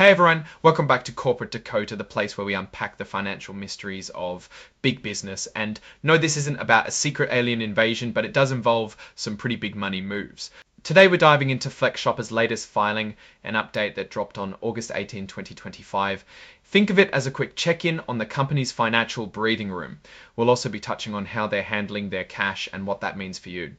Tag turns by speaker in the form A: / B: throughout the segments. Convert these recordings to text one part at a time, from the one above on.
A: Hey everyone, welcome back to Corporate Dakota, the place where we unpack the financial mysteries of big business. And no, this isn't about a secret alien invasion, but it does involve some pretty big money moves. Today we're diving into FlexShopper's latest filing, an update that dropped on August 18, 2025. Think of it as a quick check-in on the company's financial breathing room. We'll also be touching on how they're handling their cash and what that means for you.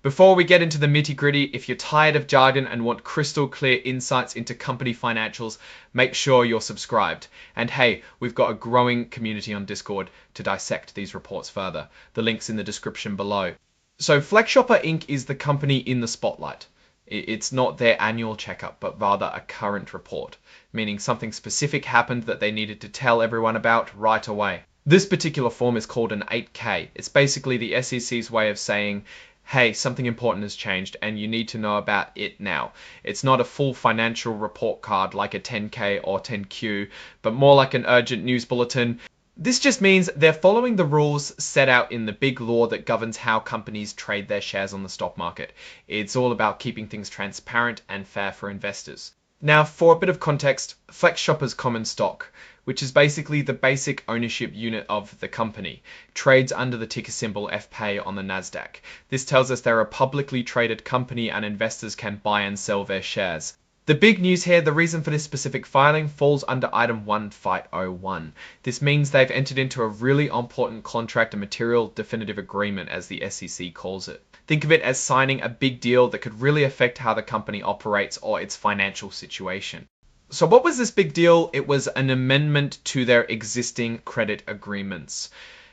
A: Before we get into the nitty-gritty, if you're tired of jargon and want crystal clear insights into company financials, make sure you're subscribed. And hey, we've got a growing community on Discord to dissect these reports further. The link's in the description below. So FlexShopper Inc. is the company in the spotlight. It's not their annual checkup, but rather a current report, meaning something specific happened that they needed to tell everyone about right away. This particular form is called an 8K. It's basically the SEC's way of saying, hey, something important has changed and you need to know about it now. It's not a full financial report card like a 10K or 10Q, but more like an urgent news bulletin. This just means they're following the rules set out in the big law that governs how companies trade their shares on the stock market. It's all about keeping things transparent and fair for investors. Now, for a bit of context, FlexShopper's common stock, which is basically the basic ownership unit of the company, trades under the ticker symbol FPAY on the Nasdaq. This tells us they're a publicly traded company and investors can buy and sell their shares. The big news here, the reason for this specific filing falls under item 1.01. This means they've entered into a really important contract and material definitive agreement, as the SEC calls it. Think of it as signing a big deal that could really affect how the company operates or its financial situation. So what was this big deal? It was an amendment to their existing credit agreements.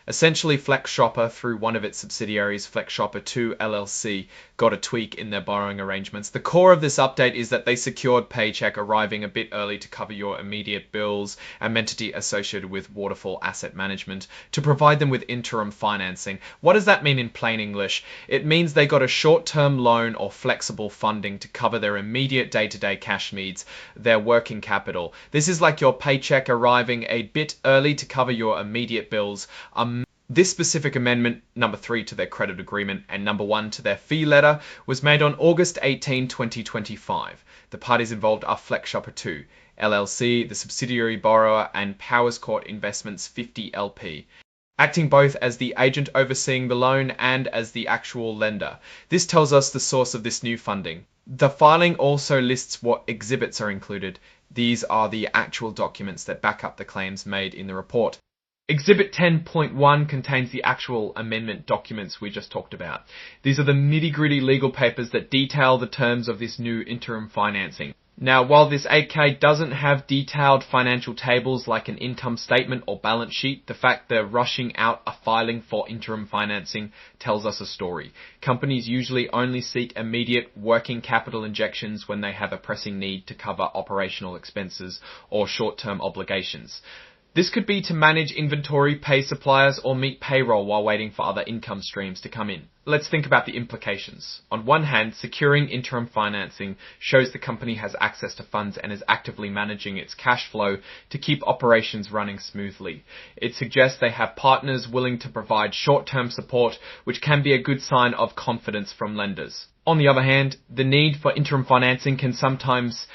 A: Essentially, FlexShopper, through one of its subsidiaries, FlexShopper 2 LLC, got a tweak in their borrowing arrangements. The core of this update is that they secured paycheck arriving a bit early to cover your immediate bills, an entity associated with Waterfall Asset Management, to provide them with interim financing. What does that mean in plain English? It means they got a short-term loan or flexible funding to cover their immediate day-to-day cash needs, their working capital. This is like your paycheck arriving a bit early to cover your immediate bills. This specific amendment, number 3 to their credit agreement and number 1 to their fee letter, was made on August 18, 2025. The parties involved are FlexShopper 2 LLC, the subsidiary borrower, and Powers Court Investments 50 LP, acting both as the agent overseeing the loan and as the actual lender. This tells us the source of this new funding. The filing also lists what exhibits are included. These are the actual documents that back up the claims made in the report. Exhibit 10.1 contains the actual amendment documents we just talked about. These are the nitty-gritty legal papers that detail the terms of this new interim financing. Now, while this 8K doesn't have detailed financial tables like an income statement or balance sheet, the fact they're rushing out a filing for interim financing tells us a story. Companies usually only seek immediate working capital injections when they have a pressing need to cover operational expenses or short-term obligations. This could be to manage inventory, pay suppliers, or meet payroll while waiting for other income streams to come in. Let's think about the implications. On one hand, securing interim financing shows the company has access to funds and is actively managing its cash flow to keep operations running smoothly. It suggests they have partners willing to provide short-term support, which can be a good sign of confidence from lenders. On the other hand, the need for interim financing can sometimes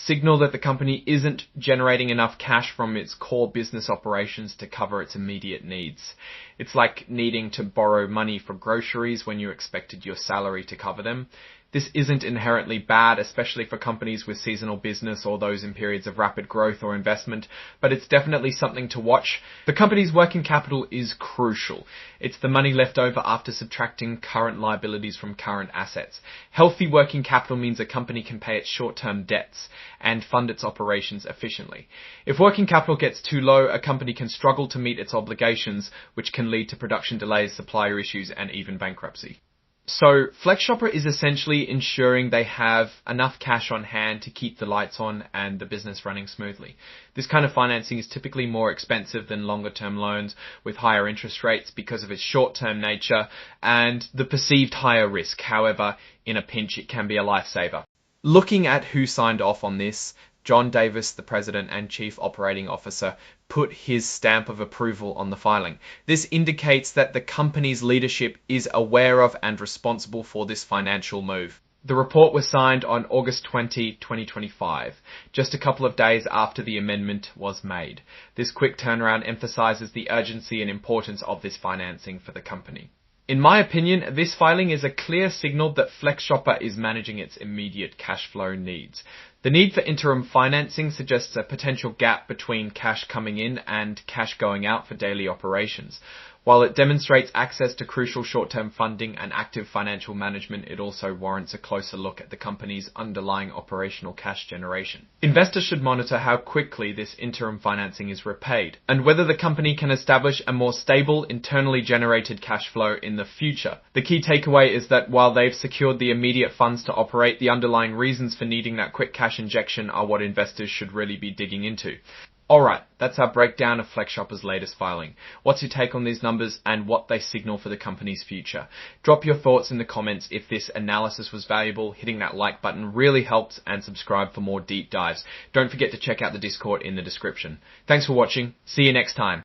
A: signal that the company isn't generating enough cash from its core business operations to cover its immediate needs. It's like needing to borrow money for groceries when you expected your salary to cover them. This isn't inherently bad, especially for companies with seasonal business or those in periods of rapid growth or investment, but it's definitely something to watch. The company's working capital is crucial. It's the money left over after subtracting current liabilities from current assets. Healthy working capital means a company can pay its short-term debts and fund its operations efficiently. If working capital gets too low, a company can struggle to meet its obligations, which can lead to production delays, supplier issues, and even bankruptcy. So FlexShopper is essentially ensuring they have enough cash on hand to keep the lights on and the business running smoothly. This kind of financing is typically more expensive than longer term loans with higher interest rates because of its short term nature and the perceived higher risk. However, in a pinch, it can be a lifesaver. Looking at who signed off on this, John Davis, the President and Chief Operating Officer, put his stamp of approval on the filing. This indicates that the company's leadership is aware of and responsible for this financial move. The report was signed on August 20, 2025, just a couple of days after the amendment was made. This quick turnaround emphasizes the urgency and importance of this financing for the company. In my opinion, this filing is a clear signal that FlexShopper is managing its immediate cash flow needs. The need for interim financing suggests a potential gap between cash coming in and cash going out for daily operations. While it demonstrates access to crucial short-term funding and active financial management, it also warrants a closer look at the company's underlying operational cash generation. Investors should monitor how quickly this interim financing is repaid, and whether the company can establish a more stable, internally generated cash flow in the future. The key takeaway is that while they've secured the immediate funds to operate, the underlying reasons for needing that quick cash injection are what investors should really be digging into. Alright, that's our breakdown of FlexShopper's latest filing. What's your take on these numbers and what they signal for the company's future? Drop your thoughts in the comments. If this analysis was valuable, hitting that like button really helps, and subscribe for more deep dives. Don't forget to check out the Discord in the description. Thanks for watching. See you next time.